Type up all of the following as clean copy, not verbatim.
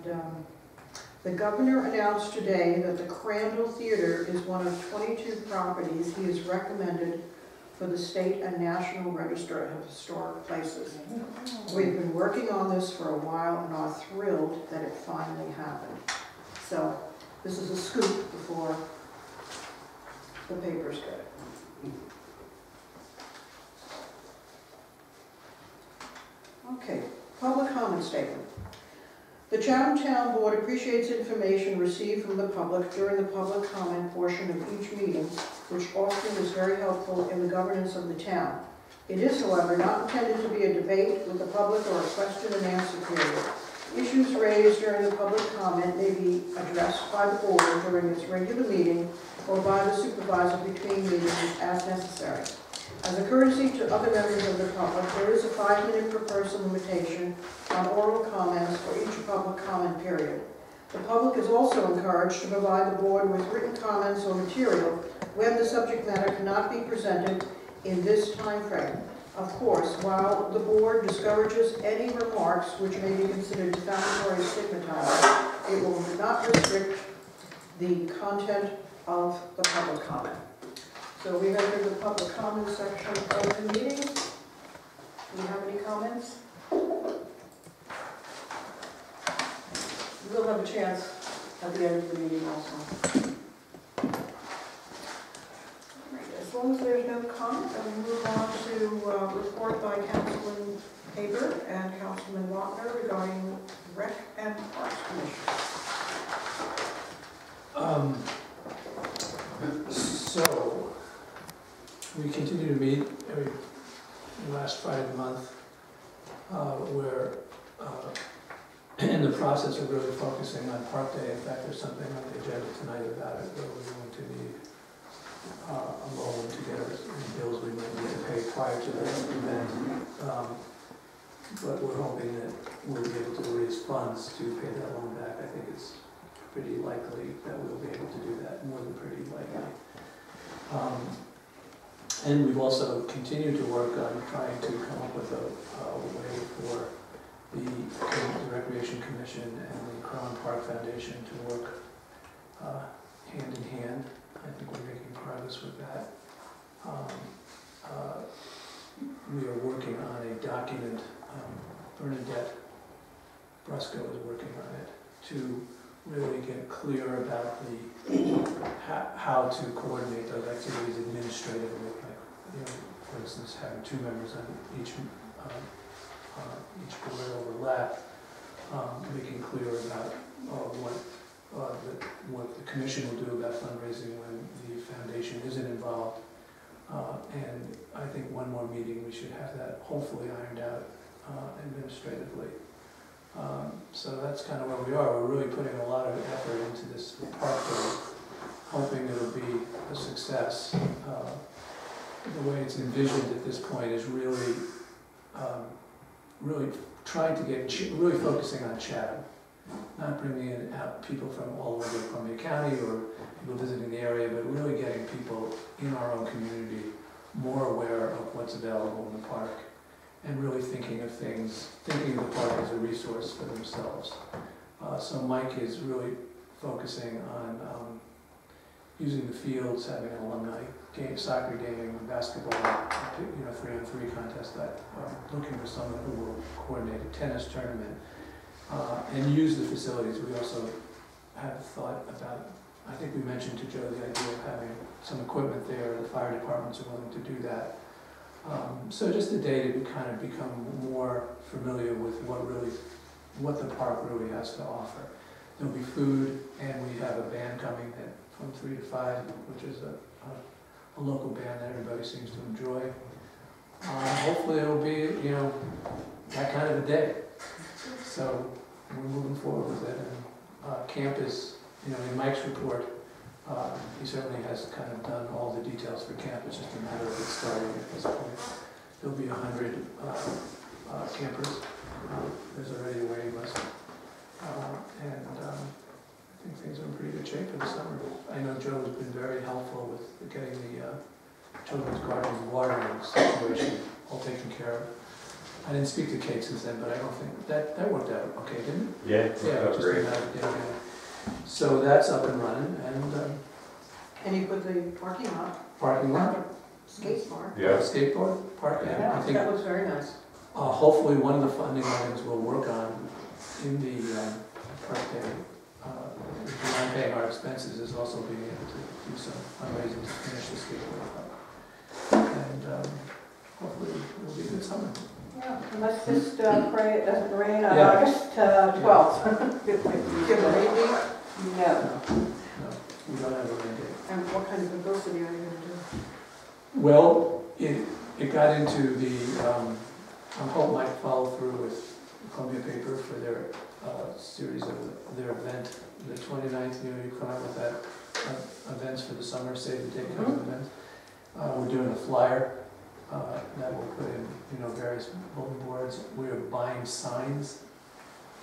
And the governor announced today that the Crandall Theater is one of 22 properties he has recommended for the State and National Register of Historic Places. We've been working on this for a while and are thrilled that it finally happened. So this is a scoop before the papers get it. Okay, public comment statement. The Chatham Town Board appreciates information received from the public during the public comment portion of each meeting, which often is very helpful in the governance of the town. It is, however, not intended to be a debate with the public or a question and answer period. Issues raised during the public comment may be addressed by the board during its regular meeting or by the supervisor between meetings as necessary. As a courtesy to other members of the public, there is a 5-minute per person limitation on oral comments for each public comment period. The public is also encouraged to provide the board with written comments or material when the subject matter cannot be presented in this time frame. Of course, while the board discourages any remarks which may be considered defamatory or stigmatizing, it will not restrict the content of the public comment. So we enter the public comment section of the meeting. Do we have any comments? We'll have a chance at the end of the meeting also. As long as there's no comment, then we move on to report by Councilman Haber and Councilman Wapner regarding Rec and Parks Commission. So we continue to meet every last Friday of the month. We're in the process of really focusing on Park Day. In fact, there's something on the agenda tonight about it where we're going to need a loan to get any bills we might need to pay prior to the event. But we're hoping that we'll be able to raise funds to pay that loan back. I think it's pretty likely that we'll be able to do that, more than pretty likely. And we've also continued to work on trying to come up with a way for the Recreation Commission and the Crown Park Foundation to work hand in hand. I think we're making progress with that. We are working on a document, Bernadette Brusco is working on it, to really get clear about how to coordinate those activities administratively. Like, for instance, having 2 members on each board overlap, making clear about what the commission will do about fundraising when the foundation isn't involved. And I think one more meeting we should have that hopefully ironed out administratively. So that's kind of where we are. We're really putting a lot of effort into this park day, hoping it'll be a success. The way it's envisioned at this point is really, really trying to get, really focusing on Chatham, not bringing in people from all over Columbia County or people visiting the area, but really getting people in our own community more aware of what's available in the park, and really thinking of things, thinking of the park as a resource for themselves. So Mike is really focusing on using the fields, having an alumni game, soccer game, basketball, 3-on-3 contest, looking for someone who will coordinate a tennis tournament, and use the facilities. We also have thought about, I think we mentioned to Joe the idea of having some equipment there. The fire departments are willing to do that. So just a day to kind of become more familiar with what the park really has to offer. There'll be food, and we have a band coming from 3 to 5, which is a local band that everybody seems to enjoy. Hopefully it'll be, that kind of a day. So we're moving forward with it. And camp is, in Mike's report, he certainly has kind of done all the details for camp. It's just a matter of it starting at this point. There'll be 100 campers. There's already a waiting list. And I think things are in pretty good shape for the summer. I know Joe has been very helpful with getting the children's garden watering situation all taken care of. I didn't speak to Kate since then, but I don't think, that worked out okay, didn't it? Yeah, Yeah, that's just great. a matter of getting it. So that's up and running, and And you put the parking lot, parking lot, skate park. Yeah. skateboard park, and I Yeah, think that looks very nice. hopefully one of the funding items we'll work on in the park day, beyond paying our expenses, is also being able to do some fundraising to finish the skateboard park. And hopefully it'll be a good summer. Yeah, and let's just pray it doesn't rain on Yeah. August 12th. Do you have a rain date? No. No, we don't have a rain date. And what kind of publicity are you going to do? Well, it got into the, I hope might follow through with Columbia Paper for their series of their event, the 29th, you come out with that events for the summer, Save the Date kind of event. We're doing a flyer that we'll put in, various bulletin boards. We're buying signs,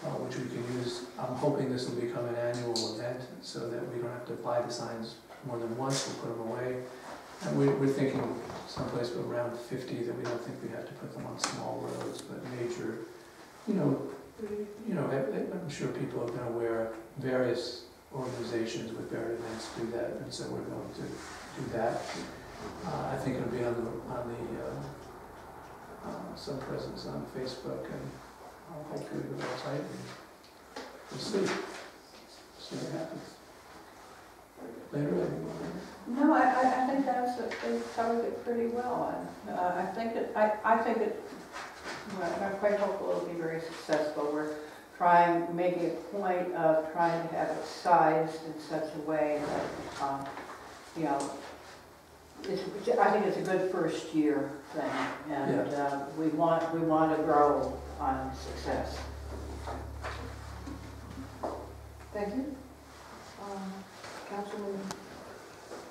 which we can use. I'm hoping this will become an annual event so that we don't have to buy the signs more than once, we'll put them away. And we're thinking someplace around 50, that we don't think we have to put them on small roads, but major, I'm sure people have been aware, various organizations with various events do that, and so we're going to do that. I think it'll be on some presence on Facebook and hopefully the website, and we'll see what happens. Later, No, I think they covered it pretty well, and I think I'm quite hopeful it'll be very successful. We're making a point of trying to have it sized in such a way that, I think it's a good first year thing, and we want to grow on success. Thank you. Councilman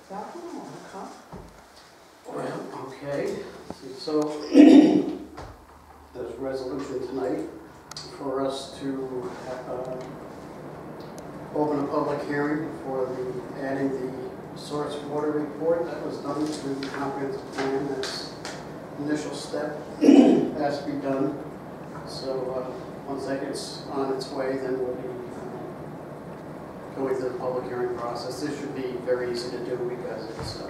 Chatham, on the top. Well, okay, so there's a resolution tonight for us to open a public hearing for adding the source water report. That was done through the comprehensive plan. That's initial step, has to be done. So once that gets on its way, then we'll be going through the public hearing process. This should be very easy to do because it's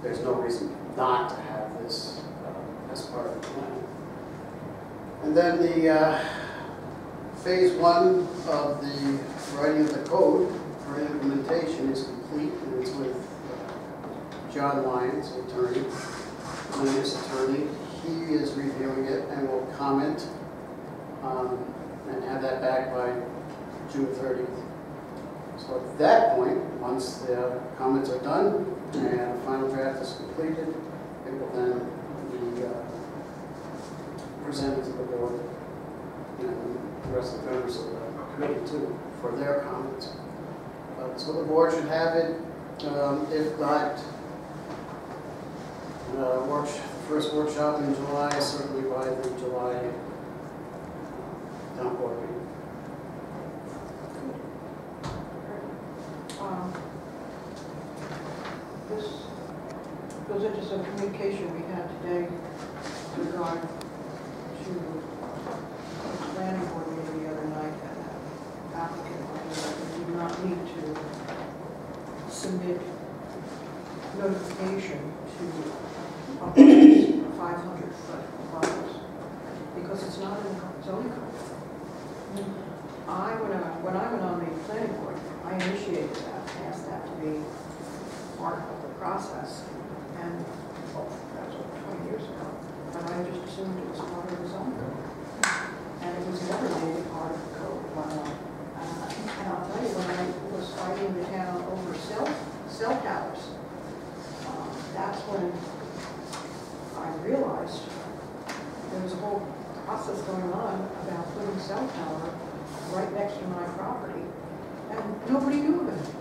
there's no reason not to have this as part of the plan. And then the phase one of the writing of the code for implementation is complete, and it's with John Lyons, the attorney, and his attorney. He is reviewing it and will comment and have that back by June 30th. So at that point, once the comments are done and the final draft is completed, it will then be presented to the board and the rest of the members of the committee too for their comments. So the board should have it, if not first workshop in July, certainly by the July town board meeting. This goes into some communication we had today with regard to the planning board meeting the other night, and the applicant did not need to submit notification to upwards 500-foot buffers because it's not in the zoning code. When I went on the planning board, I initiated that, asked that to be part of the process, and that was over 20 years ago, and I just assumed it was part of the zoning code. And it was never made a part of the code. And I'll tell you, when I was fighting the town over cell towers, that's when I realized there was a whole process going on about putting a cell tower right next to my property, and nobody knew about it.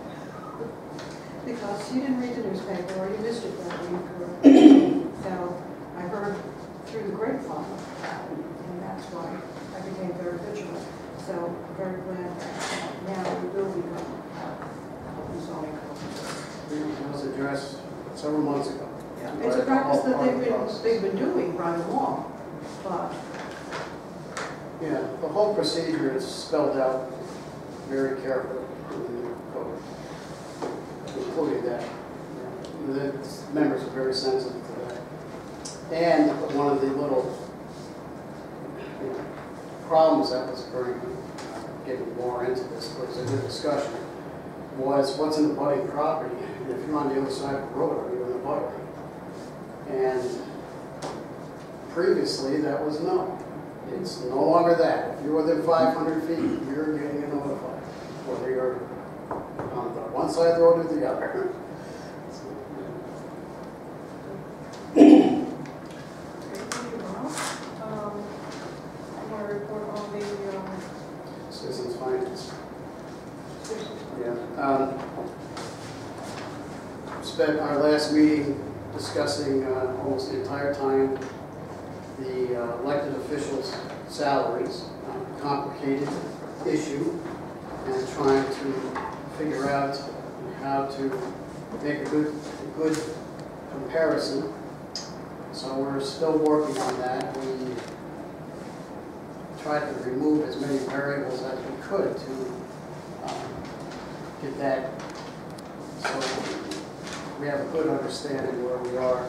Because you didn't read the newspaper, or you missed it that week, or so I heard through the grapevine about it, and that's why I became very vigilant. So I'm very glad that now we will be going the zoning code. It was addressed several months ago. Yeah. It's a practice that they've been doing right along, but Yeah, the whole procedure is spelled out very carefully in the code, including that. The members are very sensitive to that. And one of the little problems that was occurring, getting more into this, was a good discussion, was what's in the budding property. And if you're on the other side of the road, are you in the butter? And previously, that was no. It's no longer that. If you're within 500 feet, you're getting notified, whether you're on the one side of the road or the other. Okay, thank you, Rob. I want to report on the Citizens finance. citizens. Yeah. Spent our last meeting discussing almost the entire time the elected officials' salaries, complicated issue, and trying to figure out how to make a good comparison. So we're still working on that. We tried to remove as many variables as we could to get that so we have a good understanding where we are.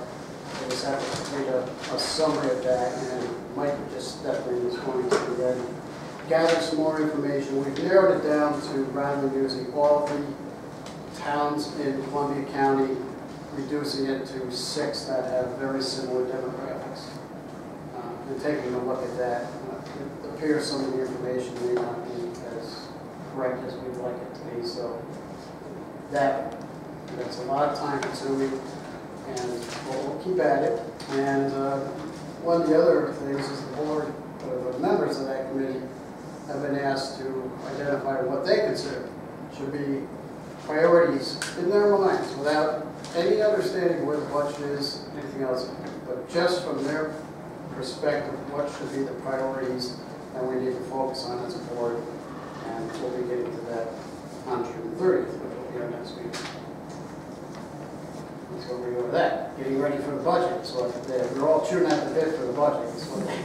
We just have to create a summary of that, and Mike just stepped in this morning to then gather some more information. We've narrowed it down to, rather than using all the towns in Columbia County, reducing it to 6 that have very similar demographics. And taking a look at that, it appears some of the information may not be as correct as we'd like it to be. So that's a lot of time consuming, and we'll keep at it. And one of the other things is the board, the members of that committee have been asked to identify what they consider should be priorities in their minds without any understanding where the budget is, anything else, but just from their perspective, what should be the priorities that we need to focus on as a board. And we'll be getting to that on June 30th, which will be our next meeting. So we go to that, getting ready for the budget. So we're all chewing at the bit for the budget. That's what they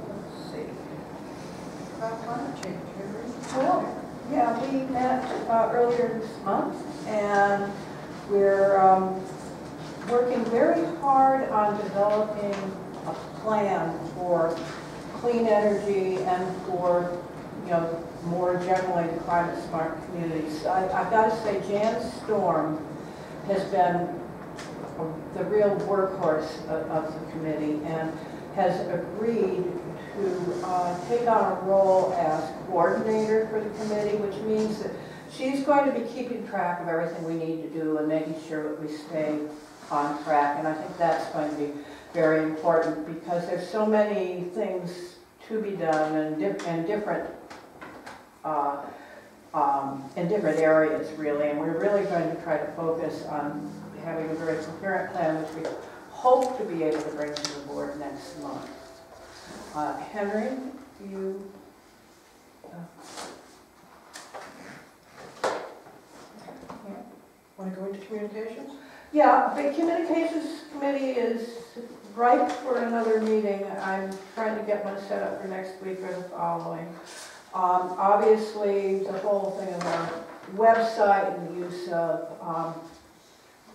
Let's see. About climate change, Henry? Well, yeah, we met earlier this month, and we're working very hard on developing a plan for clean energy and for, more generally the climate smart communities. I've got to say, Jan Storm has been the real workhorse of the committee and has agreed to take on a role as coordinator for the committee, which means that she's going to be keeping track of everything we need to do and making sure that we stay on track. And I think that's going to be very important because there's so many things to be done and in different areas, really. And we're really going to try to focus on having a very coherent plan, which we hope to be able to bring to the board next month. Henry, you... Want to go into communications? Yeah, the communications committee is ripe for another meeting. I'm trying to get one set up for next week or the following. Obviously, the whole thing of our website and the use of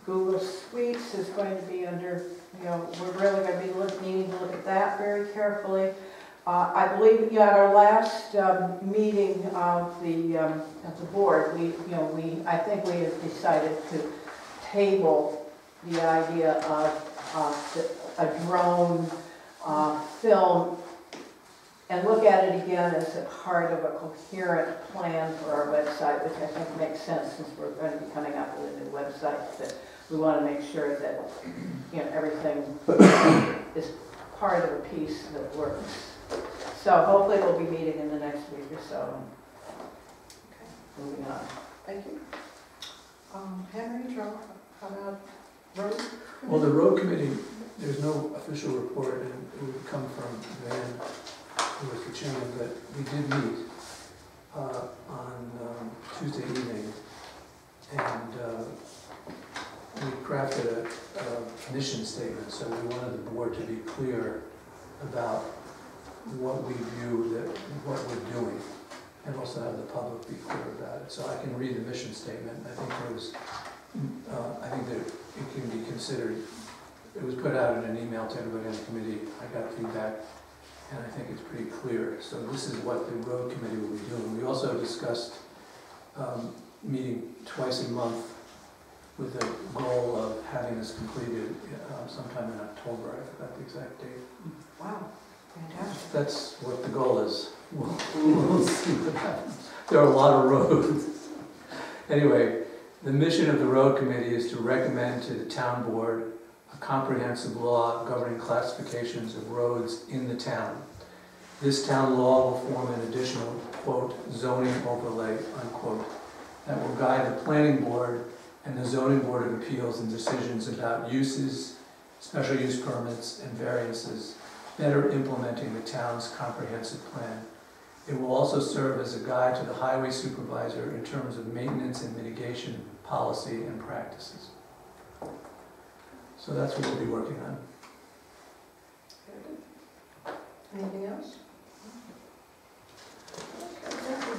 Google Suites is going to be under, we're really going to be needing to look at that very carefully. I believe at our last meeting of the board, I think we have decided to table the idea of a drone film and look at it again as a part of a coherent plan for our website, which I think makes sense since we're going to be coming up with a new website. That we want to make sure that everything is part of a piece that works. So hopefully we'll be meeting in the next week or so. Okay. Moving on. Thank you. Henry, Joe, how about road? Well, the road committee, there's no official report, and it would come from Van, who was the chairman, but we did meet on Tuesday evening, and we crafted a mission statement. So we wanted to be clear about what we view that, what we're doing, and also have the public be clear about it. So I can read the mission statement. I think there was, I think that it can be considered, it was put out in an email to everybody on the committee. I got feedback, and I think it's pretty clear. So this is what the road committee will be doing. We also discussed meeting twice a month with the goal of having this completed sometime in October. I forgot the exact date. Wow, fantastic. That's what the goal is. We'll see what happens. There are a lot of roads. Anyway, the mission of the road committee is to recommend to the town board a comprehensive law governing classifications of roads in the town. This town law will form an additional, quote, zoning overlay, unquote, that will guide the planning board and the zoning board of appeals in decisions about uses, special use permits, and variances, better implementing the town's comprehensive plan. It will also serve as a guide to the highway supervisor in terms of maintenance and mitigation policy and practices. So that's what we'll be working on. Anything else? Okay, thank you.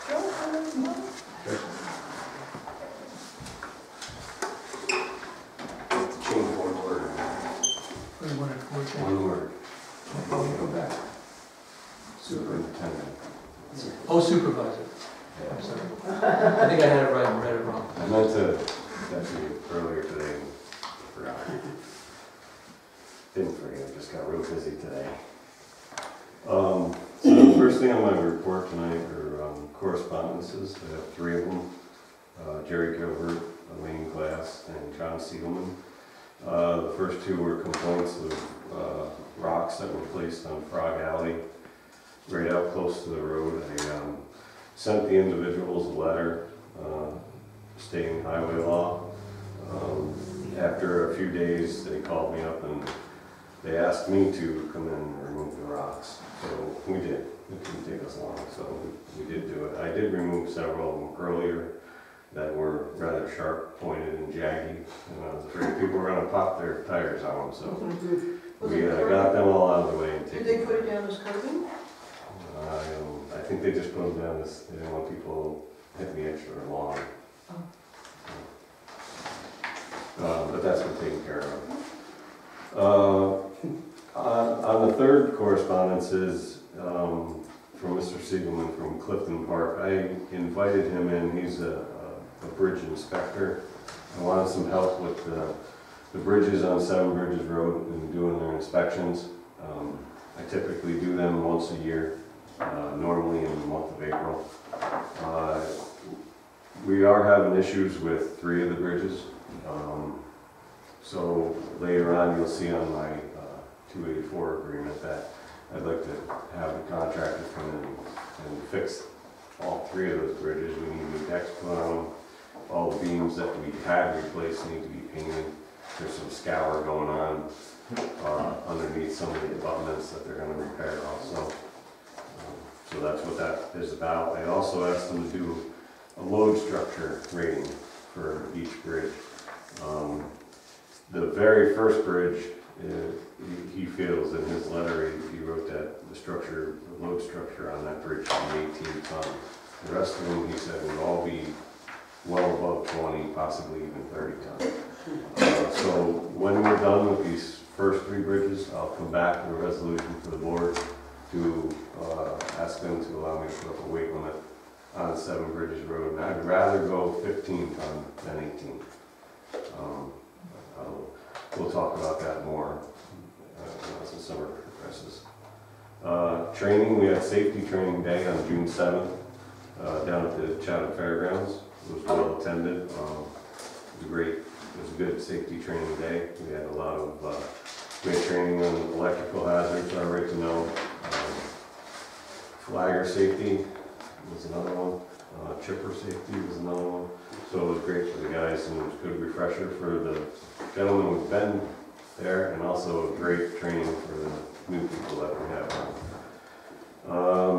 Joe, anything more? Change one word. One word. Go back. Superintendent. Oh, supervisor. I'm sorry. I think I had it right and read it wrong. I meant to text you earlier today and forgot. Didn't forget, just got real busy today. So the first thing on my report tonight are correspondences. I have 3 of them. Jerry Gilbert, Elaine Glass, and John Siegelman. The first 2 were complaints of rocks that were placed on Frog Alley, right out close to the road. I sent the individuals a letter stating highway law. After a few days, they called me up and they asked me to come in and remove the rocks. So we did. It didn't take us long, so we did do it. I did remove several of them earlier that were rather sharp pointed and jaggy, and I was afraid people were going to pop their tires on them, so we got them all out of the way. And Did they put it down as curbing? I think they just put them down as, they didn't want people hitting the extra long. But that's been taken care of. On the third correspondence is from Mr. Siegelman from Clifton Park. I invited him in. He's a bridge inspector. I wanted some help with the bridges on 7 Bridges Road and doing their inspections. I typically do them once a year, normally in the month of April. We are having issues with 3 of the bridges. So later on you'll see on my 284 agreement that I'd like to have the contractor come in and fix all 3 of those bridges. We need new decks put on them. All the beams that we had replaced need to be painted. There's some scour going on underneath some of the abutments that they're going to repair also. So that's what that is about. I also asked them to do a load structure rating for each bridge. The very first bridge, he feels in his letter, he wrote that the load structure on that bridge should be 18 tons. The rest of them, he said, would all be well above 20, possibly even 30 tons. So when we're done with these first 3 bridges, I'll come back with a resolution for the board to ask them to allow me to put up a weight limit on 7 Bridges Road. And I'd rather go 15 ton than 18. We'll talk about that more as the summer progresses. Training, we had safety training day on June 7th down at the Chatham Fairgrounds. It was well attended. It was great. It was a good safety training day. We had a lot of great training on electrical hazards, our right to know. Flagger safety was another one. Chipper safety was another one. So it was great for the guys, and it was a good refresher for the gentlemen who've been there, and also a great training for the new people that we have.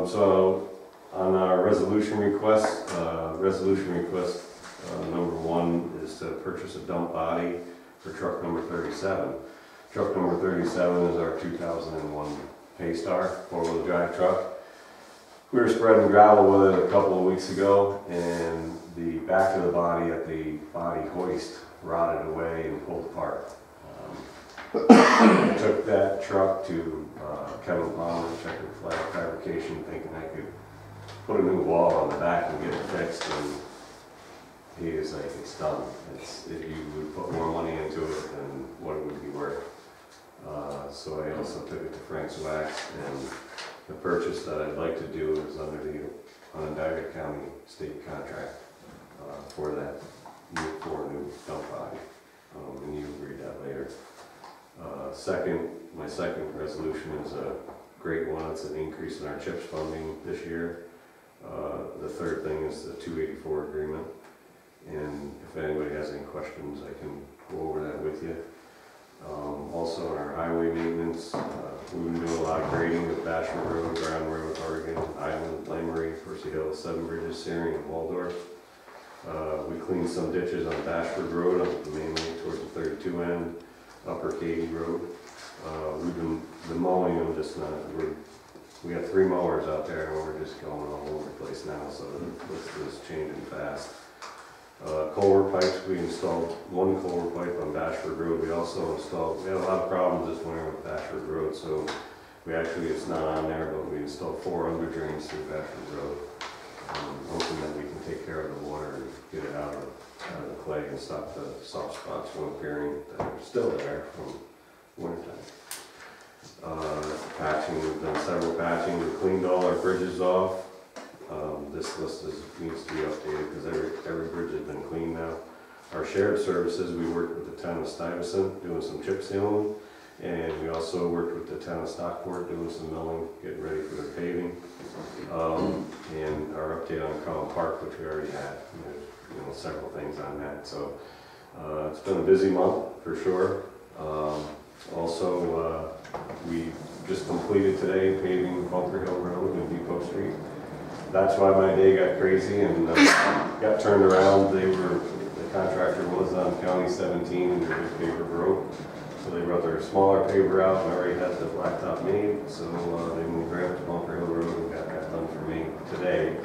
So on our resolution request number 1 is to purchase a dump body for truck number 37. Truck number 37 is our 2001 Paystar four-wheel drive truck. We were spreading gravel with it a couple of weeks ago, and the back of the body at the body hoist rotted away and pulled apart. I took that truck to Kevin Palmer, Checker Flag Fabrication, thinking I could put a new wall on the back and get it fixed, and he was like, it's done. If you would put more money into it, then what it would be worth. So I also took it to Frank's Wax, and the purchase that I'd like to do is under the Onondaga County state contract for that new dump body. And you can read that later. My second resolution is a great one. It's an increase in our CHIPS funding this year. The third thing is the 284 agreement. And if anybody has any questions, I can go over that with you. Also, in our highway maintenance, we've been doing a lot of grading with Bashford Road, Brown Road, Oregon, Island, Lamery, Percy Hill, Seven Bridges, Searing, and Waldorf. We cleaned some ditches on Bashford Road, mainly towards the 32 end, Upper Katy Road. We've been mowing them, just not. We got 3 mowers out there, and we're just going all over the place now, so the list is changing fast. Culvert pipes, we installed 1 culvert pipe on Bashford Road. We had a lot of problems this winter with Bashford Road, so it's not on there, but we installed 4 under drains through Bashford Road. Hoping that we can take care of the water and get it out of the clay and stop the soft spots from appearing that are still there from wintertime. Patching, we've done several patching. We cleaned all our bridges off. This list needs to be updated because every bridge has been cleaned now. Our shared services, we worked with the town of Stuyvesant doing some chip sealing, and we also worked with the town of Stockport doing some milling, getting ready for their paving. And our update on Collin Park, which we already had. There's several things on that. So it's been a busy month for sure. We just completed today paving Bunker Hill Road and Depot Street. That's why my day got crazy and got turned around. The contractor was on County 17 and their big paver broke. So they brought their smaller paver out and already had the blacktop made. So they moved right up to Bunker Hill Road and got that done for me today.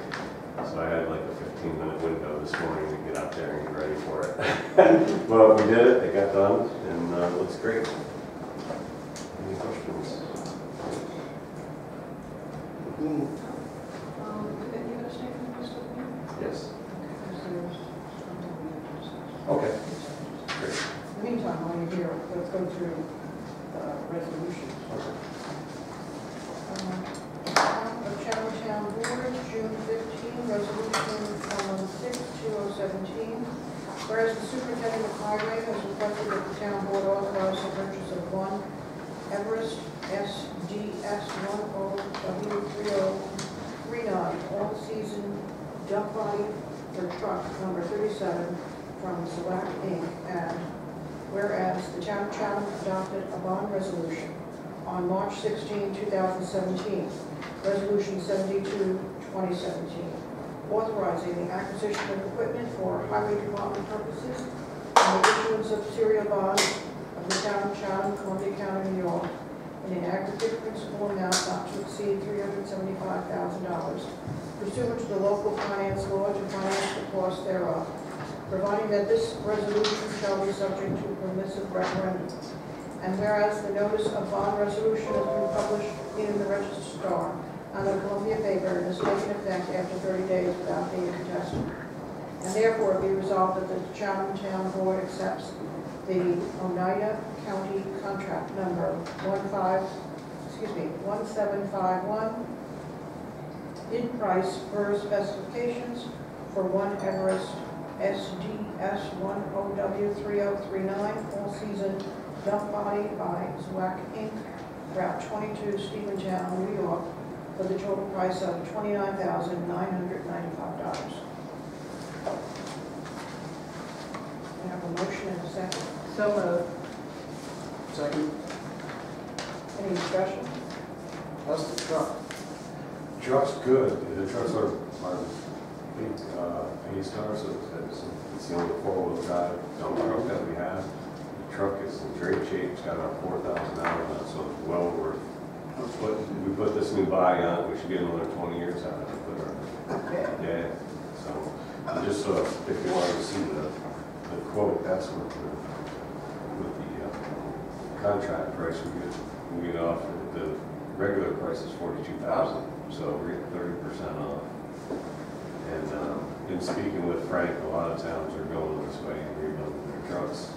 So I had like a 15-minute window this morning to get out there and get ready for it. Well, we did it, it got done, and it looks great. Any questions? Yes. Okay. Great. In the meantime, while you're here, let's go through the resolutions. The Chatham Town Board, June 15, resolution 116-2017. Whereas the superintendent of highway has requested that the town board authorize the purchase of 1 Everest SDS 10W3039 all-season dump body for truck number 37 from Select Inc. And whereas the town of Chatham adopted a bond resolution on March 16, 2017, Resolution 72, 2017, authorizing the acquisition of equipment for highway department purposes and the issuance of serial bonds of the town of Chatham, Columbia County, New York, in an aggregate principal amount not to exceed $375,000, pursuant to the local finance law to finance the cost thereof, providing that this resolution shall be subject to a permissive referendum. And whereas the notice of bond resolution has been published in the Register Star and the Columbia paper and is taken effect after 30 days without being contested. And therefore be resolved that the Chatham Town Board accepts the Oneida County contract number 1751 in price per specifications for 1 Everest SDS 10W3039 all-season dump body by Zwack Inc. Route 22, Stephentown, New York, for the total price of $29,995. I have a motion and a second. So moved. Second. Any discussion? How's the truck? Truck's good. The trucks are big Paystar, so it's the only four-wheel drive dump truck that we have. The truck is in great shape, it's got about 4,000 hours on it, so it's well worth. We put this new body on it, we should get another 20 years out of it. Okay. Yeah, so, just so if you wanted to see the quote, that's what with the contract price we get off. The regular price is 42,000, so we're getting 30% off. And in speaking with Frank, a lot of towns are going this way and rebuilding their trucks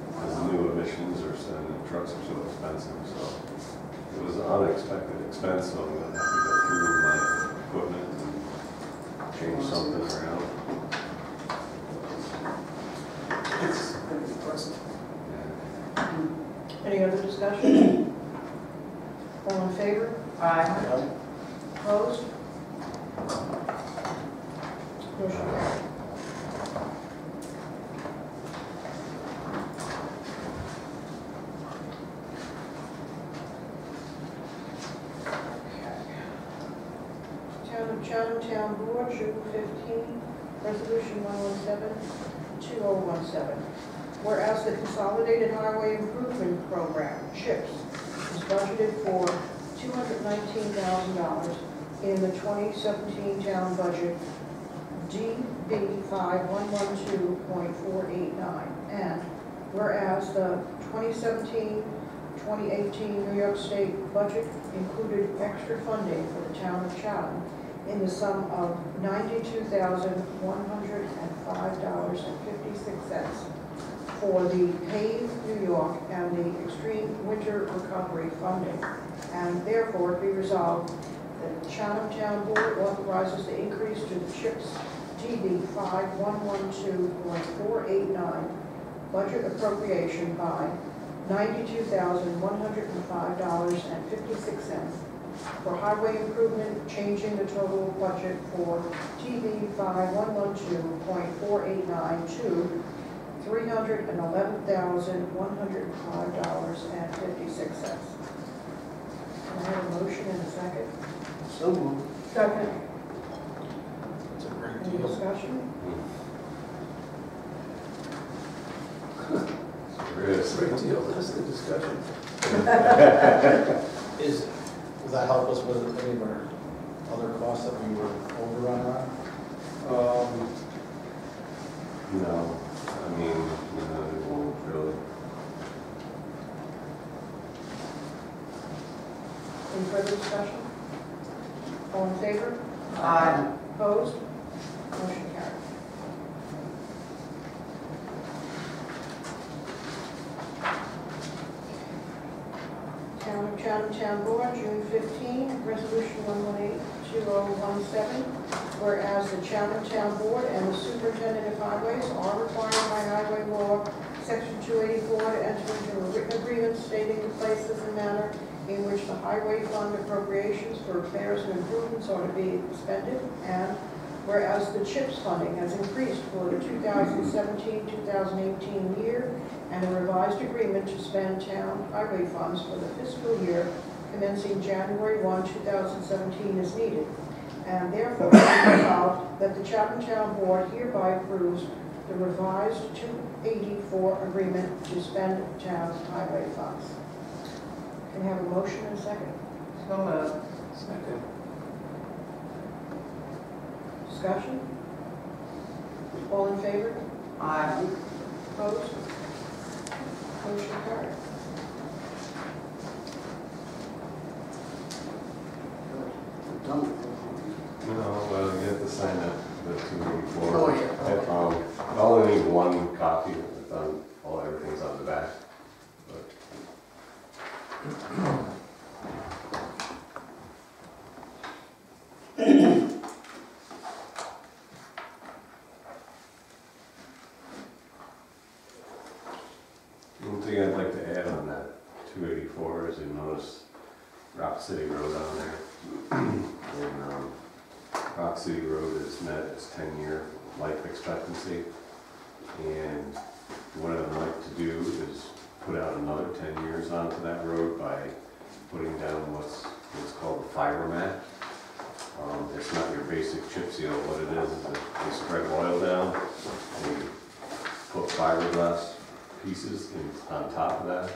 because the new emissions are saying the trucks are so expensive. So it was an unexpected expense, so I'm going to have to go through my equipment and change something around. It's going to be impressive. Yeah. Any other discussion? All in favor? Aye. Opposed? Motion carried. Town of Chatham Town Board, June 15, Resolution 117-2017. Whereas the Consolidated Highway Improvement Program, CHIPS, is budgeted for $219,000 in the 2017 town budget, DB 5112.489. And whereas the 2017-2018 New York State budget included extra funding for the town of Chatham in the sum of $92,105.56 for the PAVE New York and the Extreme Winter Recovery Funding. And therefore, it be resolved that the Chatham Town Board authorizes the increase to the CHIPS DB 5112.489 budget appropriation by $92,105.56 for highway improvement, changing the total budget for DB 5112.489 to $311,105.56. Can I have a motion and a second? So moved. Second. It's a great Any deal. discussion? There is. Great deal, that's the discussion. Will that help us with any of our other costs that we were overrun on? No, I mean, it won't really. Any further discussion? All in favor? Aye. Opposed? Motion carried. Town of Chatham Town Board, June 15, Resolution 118-2017. Whereas the Chatham Town Board and the Superintendent of Highways are required by highway law, Section 284, to enter into a written agreement stating the places and manner in which the highway fund appropriations for repairs and improvements are to be expended. And whereas the CHIPS funding has increased for the 2017-2018 year, and a revised agreement to spend town highway funds for the fiscal year commencing January 1, 2017 is needed. And therefore, it is resolved that the Chatham Town Board hereby approves the revised 284 agreement to spend town highway funds. Can I have a motion and a second? So moved. Second. Discussion? All in favor? Aye. Opposed? Motion carried. We're done with No, well, you have to sign that, the 284. Oh, yeah. I only need one copy, everything's on the back. But one thing I'd like to add on that 284 is you notice Rock City Road on there. And Rock City Road has met its 10-year life expectancy. And what I'd like to do is put out another 10 years onto that road by putting down what's called a fiber mat. It's not your basic chip seal. What it is that they spread oil down, and you put fiberglass pieces on top of that.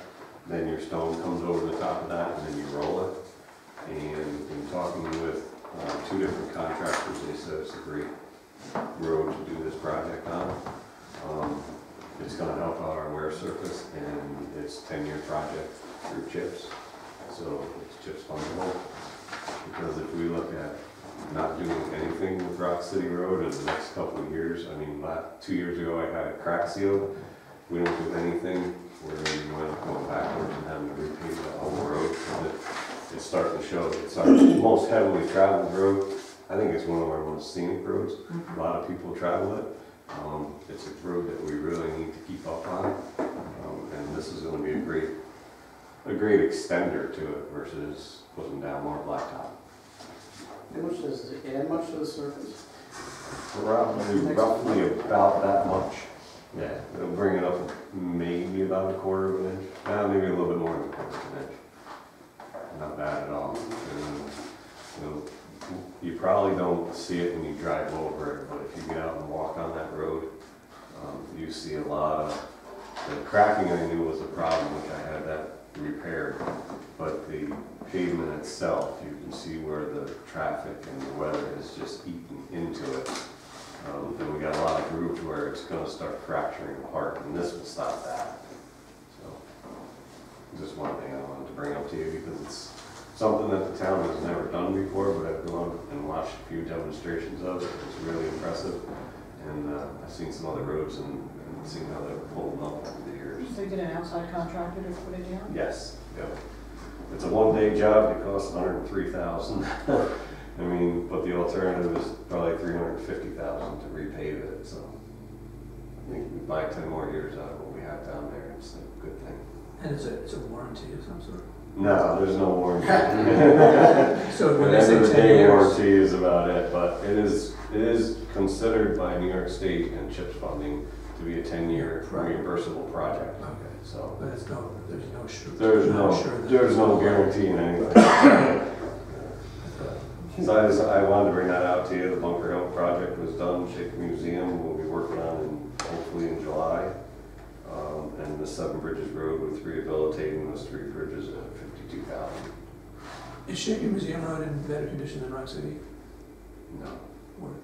Then your stone comes over the top of that, and then you roll it. And in talking with 2 different contractors, they said it's a great road to do this project on. It's gonna help out our wear surface, and it's a 10-year project through CHIPS, so it's CHIPS fundable. Because if we look at not doing anything with Rock City Road in the next couple of years, I mean, 2 years ago I had it crack sealed. We don't do anything, we're gonna be going backwards and having to repave the whole road. It's starting to show, it's our most heavily traveled road. I think it's one of our most scenic roads. A lot of people travel it. It's a road that we really need to keep up on. And this is gonna be a great extender to it versus putting down more blacktop. How much does it add much to the surface? Roughly about that much. Yeah, it'll bring it up maybe about 1/4 of an inch. Maybe a little bit more than 1/4 of an inch. Not bad at all. And, you probably don't see it when you drive over it, but if you get out and walk on that road, you see a lot of, the cracking I knew was a problem, which I had that repaired, but the pavement itself, you can see where the traffic and the weather is just eating into it. And we got a lot of grooves where it's going to start fracturing apart, and this will stop that. So, just one thing I wanted to bring up to you because it's something that the town has never done before, but I've gone and watched a few demonstrations of it. It's really impressive, and I've seen some other roads and seen how they're holding up over the years. So you get an outside contractor to put it down? Yes, yep. It's a one-day job. It costs $103,000. I mean, but the alternative is probably $350,000 to repave it. So I think we buy 10 more years out of what we have down there. It's a good thing. And it's a warranty of some sort? No, there's no warranty. So when At they the end of say the 10 day, years, warranty is about it. But it is considered by New York State and CHIPS funding to be a 10-year reimbursable project. okay, So but there's no sure. there's no guarantee in anything. So I wanted to bring that out to you. The Bunker Hill project was done. Shaker Museum we'll be working on hopefully in July. And the 7 Bridges Road with rehabilitating those 3 bridges at $52,000. Is Shaker Museum Road in better condition than Rock City? No. Or,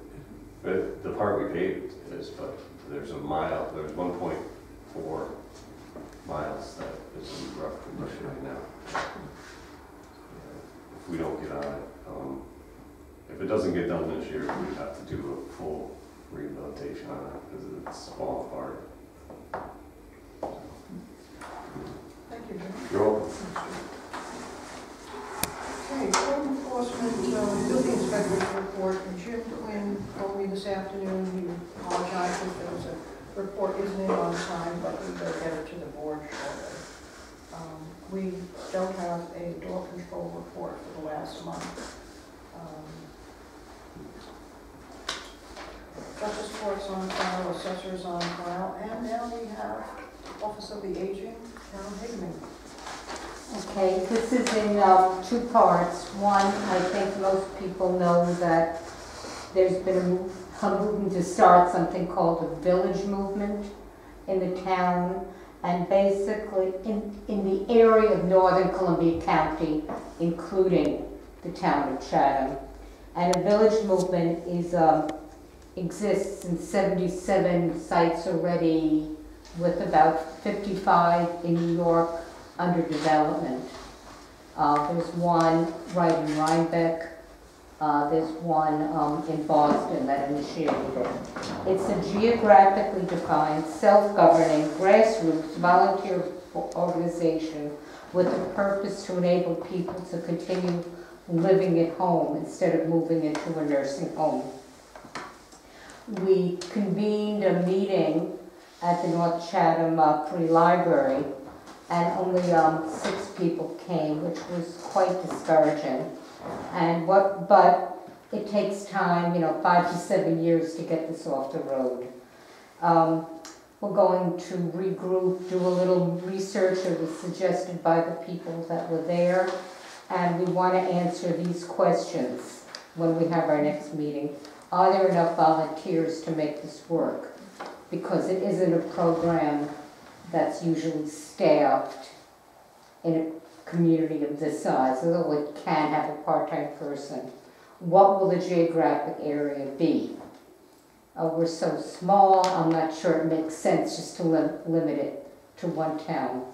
But the part we paved is, but there's 1.4 miles that is in rough condition right now. If we don't get on it, if it doesn't get done this year, we have to do a full rehabilitation on it because it's falling apart. Thank you, Jim. You're welcome. Okay, code enforcement, building inspector's report, and Jim Quinn told me this afternoon, he apologized if there was a report isn't in on time, but we will get it to the board shortly. We don't have a door control report for the last month. Justice court's on file, assessors on file, and now we have Office of the Aging, Carol Higman. Okay, this is in 2 parts. One, I think most people know that there's been a movement to start something called a village movement in the town, and basically in the area of northern Columbia County, including the town of Chatham. And a village movement exists in 77 sites already, with about 55 in New York under development. There's one right in Rhinebeck. There's one in Boston that initiated it. It's a geographically defined, self-governing, grassroots, volunteer organization with a purpose to enable people to continue living at home instead of moving into a nursing home. We convened a meeting at the North Chatham Free Library, and only 6 people came, which was quite discouraging. But it takes time, 5 to 7 years to get this off the road. We're going to regroup, do a little research that was suggested by the people that were there, and we want to answer these questions when we have our next meeting. Are there enough volunteers to make this work? Because it isn't a program that's usually staffed in a community of this size, although it can have a part-time person. What will the geographic area be? We're so small, I'm not sure it makes sense just to limit it to one town.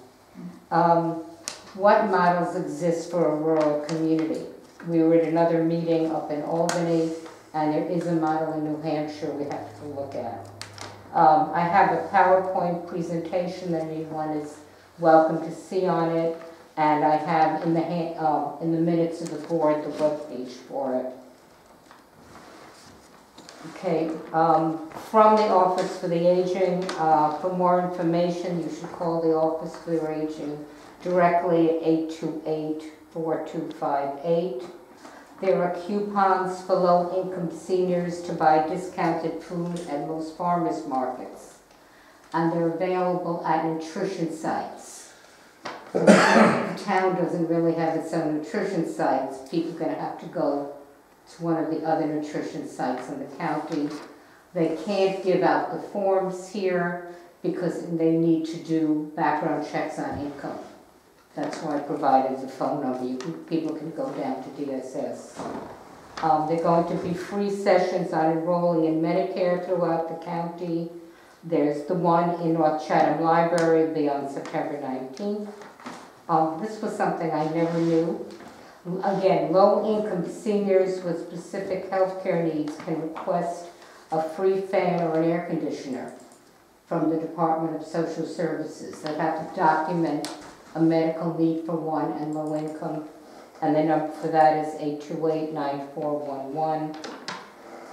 What models exist for a rural community? We were at another meeting up in Albany, and there is a model in New Hampshire we have to look at. I have a PowerPoint presentation that anyone is welcome to see on it, and I have in the minutes of the board the webpage for it. Okay, from the Office for the Aging, for more information, you should call the Office for the Aging directly at 828-4258. There are coupons for low-income seniors to buy discounted food at most farmers markets, and they're available at nutrition sites. So if the town doesn't really have its own nutrition sites, people are going to have to go to one of the other nutrition sites in the county. They can't give out the forms here because they need to do background checks on income. That's why I provided the phone number. People can go down to DSS. There are going to be free sessions on enrolling in Medicare throughout the county. There's the one in North Chatham Library, will be on September 19th. This was something I never knew. Again, low-income seniors with specific health care needs can request a free fan or an air conditioner from the Department of Social Services. They have to document a medical need for one and low income, and the number for that is 828-9411.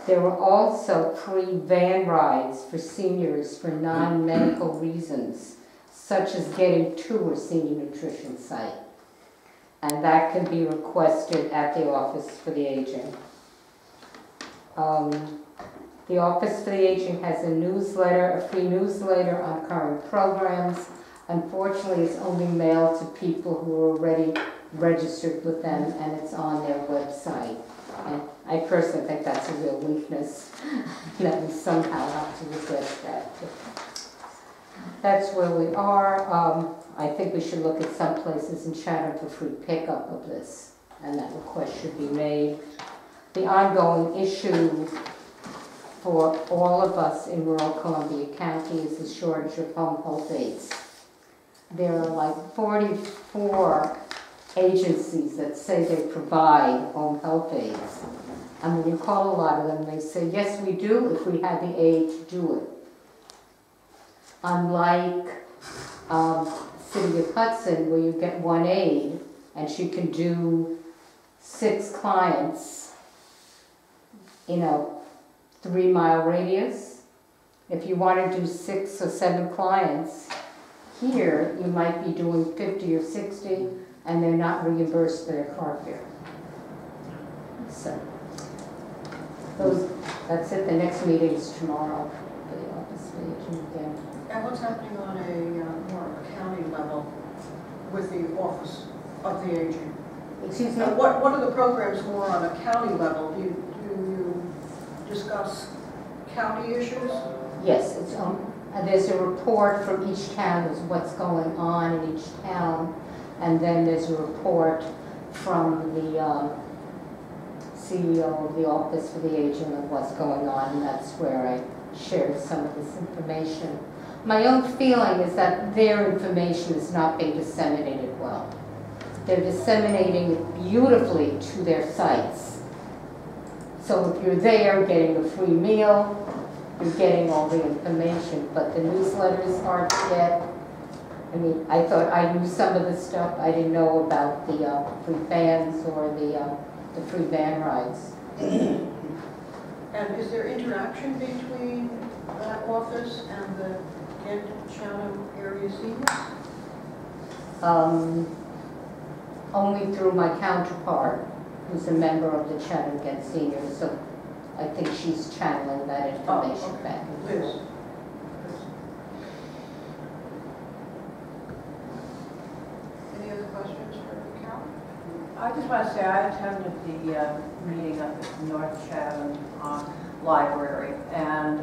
There were also free van rides for seniors for non-medical reasons, such as getting to a senior nutrition site. And that can be requested at the Office for the Aging. The Office for the Aging has a newsletter, a free newsletter on current programs. Unfortunately, it's only mailed to people who are already registered with them, and it's on their website. And I personally think that's a real weakness, that we somehow have to address that. That's where we are. I think we should look at some places in Chatham for free pickup of this, and that request should be made. The ongoing issue for all of us in rural Columbia County is the shortage of home health aides. There are like 44 agencies that say they provide home health aides. And when you call a lot of them, they say, yes, we do, if we had the aid to do it. Unlike City of Hudson, where you get one aide, and she can do 6 clients in a 3-mile radius. If you want to do 6 or 7 clients, here you might be doing 50 or 60, and they're not reimbursed for their car fare. So, that's it. The next meeting is tomorrow for the Office for the Aging again. And what's happening on a more county level with the Office of the Aging? Excuse me? What are the programs more on a county level? Do you discuss county issues? Yes, it's there's a report from each town as what's going on in each town, and then there's a report from the CEO of the Office for the Aging of what's going on, and that's where I shared some of this information. My own feeling is that their information is not being disseminated well. They're disseminating it beautifully to their sites. So if you're there getting a free meal, you're getting all the information, but the newsletter is hard to get. I mean, I thought I knew some of the stuff. I didn't know about the free fans or the free van rides. And is there interaction between that office and the Kent Chatham area seniors? Only through my counterpart, who's a member of the Chatham Kent Seniors, so I think she's channeling that information back and forth. Liz. Any other questions for Carol? I just want to say I attended the meeting up at North Chatham Library, and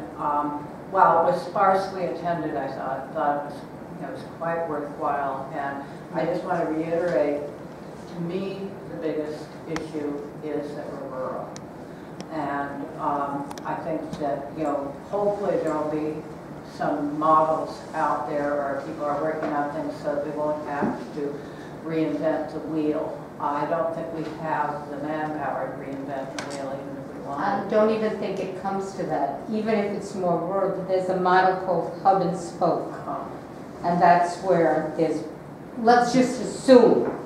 while it was sparsely attended, I thought it was it was quite worthwhile. And I just want to reiterate, to me, the biggest issue is that we're rural. And I think that, hopefully there'll be some models out there, or people are working on things so that we won't have to reinvent the wheel. I don't think we have the manpower to reinvent the wheel, even if we want. I don't even think it comes to that. Even if it's more rural, there's a model called hub and spoke. And that's where there's, let's just assume,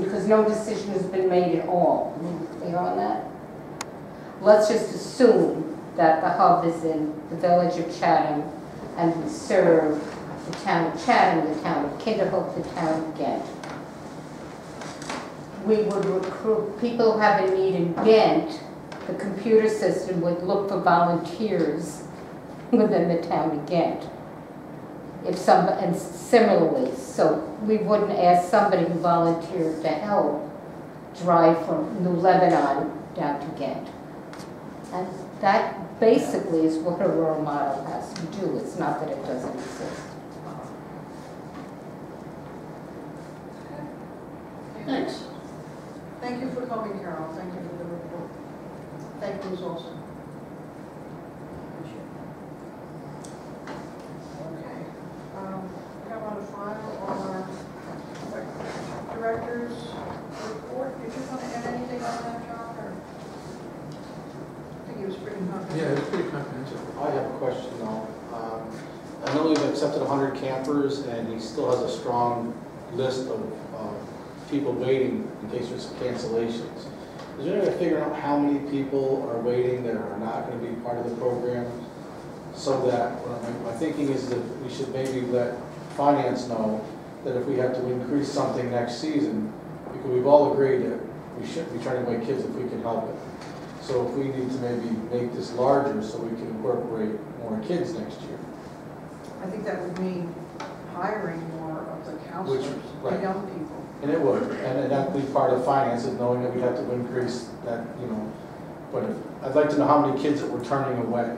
because no decision has been made at all. Clear on that? Let's just assume that the hub is in the village of Chatham and we serve the town of Chatham, the town of Kinderhook, the town of Ghent. We would recruit people who have a need in Ghent. The computer system would look for volunteers within the town of Ghent. And similarly, so we wouldn't ask somebody who volunteered to help drive from New Lebanon down to Ghent. And that basically is what a rural model has to do. It's not that it doesn't exist. Thanks. Thank you for coming, Carol. Thank you for the report. Thank you, also. Appreciate it. Okay. We have on file our director's report. Did you want to add anything on that, John? Or? I think it was pretty comprehensive. Yeah, it's pretty comprehensive. I have a question though. I know we've accepted 100 campers and he still has a strong list of people waiting in case there's cancellations. Is there any way to figure out how many people are waiting that are not going to be part of the program? So that, my thinking is that we should maybe let finance know that if we have to increase something next season, because we've all agreed that we shouldn't be turning away kids if we can help it. So if we need to maybe make this larger so we can incorporate more kids next year. I think that would mean hiring more of the counselors, right. the young people. And it would, and that would be part of finances, knowing that we have to increase that, But I'd like to know how many kids that we're turning away,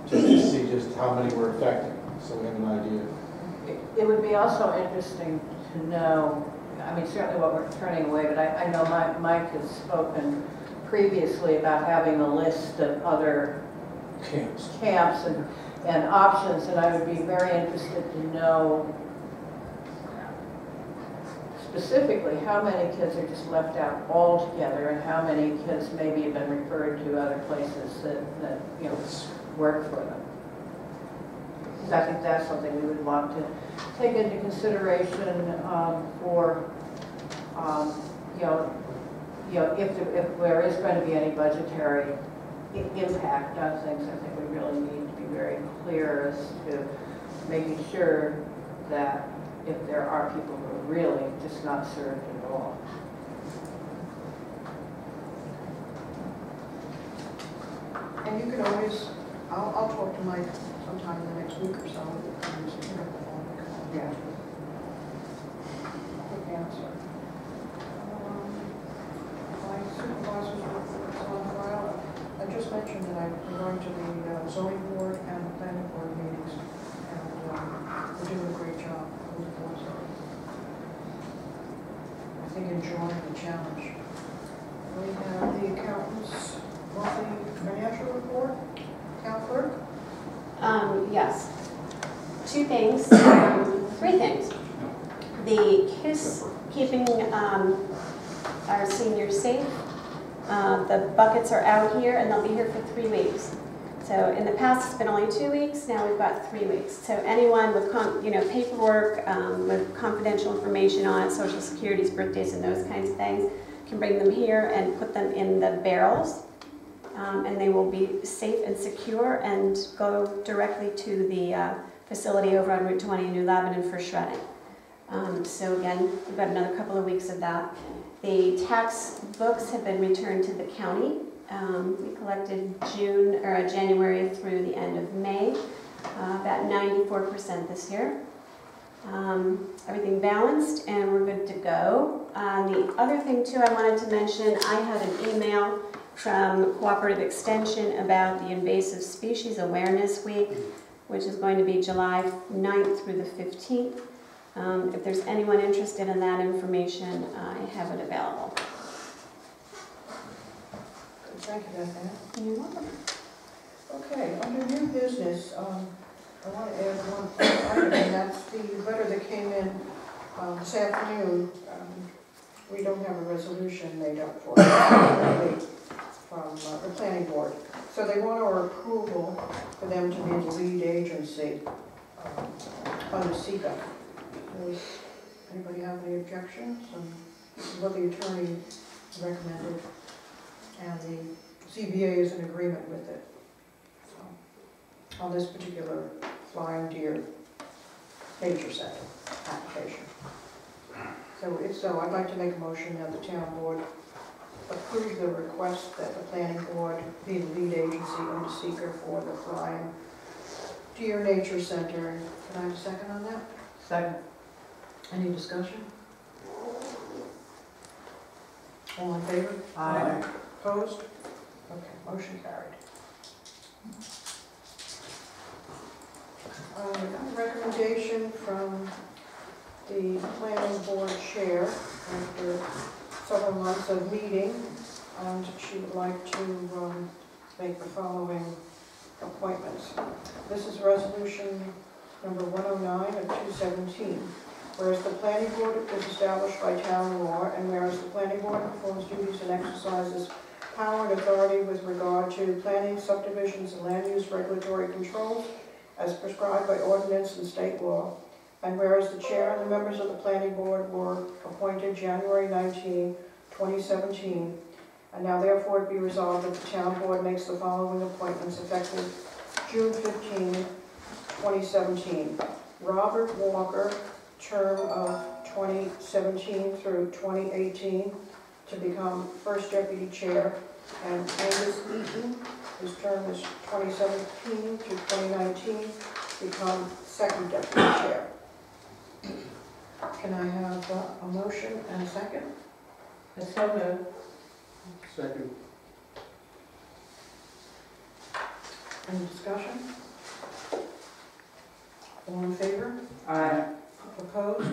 just to see just how many we're affecting, so we have an idea. It would be also interesting to know, certainly what we're turning away, but I know Mike has spoken previously about having a list of other camps and options, and I would be very interested to know specifically how many kids are just left out altogether and how many kids maybe have been referred to other places that work for them. Because I think that's something we would want to take into consideration for if there is going to be any budgetary impact on things. I think we really need to be very clear as to making sure that if there are people who are really just not served at all. And you can always, I'll talk to Mike sometime in the next week or so. Yeah. Quick answer. My supervisor's report is on file. I just mentioned that I'm going to the zoning board and the planning board meetings, and we're doing a great job. I think enjoying the challenge. We have the accountant's monthly financial report. Town clerk? Yes. Two things, 3 things. The KISS keeping our seniors safe. The buckets are out here and they'll be here for 3 weeks. So in the past it's been only 2 weeks, now we've got 3 weeks. So anyone with paperwork with confidential information on it, social securities, birthdays and those kinds of things, can bring them here and put them in the barrels. And they will be safe and secure and go directly to the facility over on Route 20 in New Lebanon for shredding. So again, we've got another couple of weeks of that. The tax books have been returned to the county. We collected January through the end of May, about 94% this year. Everything balanced and we're good to go. The other thing too I wanted to mention, I had an email from Cooperative Extension about the Invasive Species Awareness Week. which is going to be July 9th through the 15th. If there's anyone interested in that information, I have it available. Thank you, Beth Ann. You're welcome. Okay, under new business, I want to add one item, and that's the letter that came in this afternoon. We don't have a resolution made up for it from the planning board. So they want our approval for them to be the lead agency under SECA. Does anybody have any objections? This is what the attorney recommended, and the CBA is in agreement with it. So, on this particular Flying Deer Nature Center application. So if so, I'd like to make a motion that the town board approve the request that the planning board be the lead agency under SECA for the Flying Deer Nature Center. Can I have a second on that? Second. Any discussion? All in favor? Aye. Opposed? Okay, motion carried. We got a recommendation from the planning board chair after several months of meeting, and she would like to make the following appointments. This is resolution number 109 of 2017. Whereas the planning board is established by town law, and whereas the planning board performs duties and exercises power and authority with regard to planning, subdivisions, and land use regulatory controls as prescribed by ordinance and state law, and whereas the chair and the members of the planning board were appointed January 19, 2017, and now therefore it be resolved that the town board makes the following appointments effective June 15, 2017. Robert Walker, term of 2017 through 2018, to become first deputy chair, and Angus Eaton, his term is 2017 to 2019, become second deputy chair. Can I have a motion and a second? So moved. Second. Any discussion? All in favor? Aye. Opposed?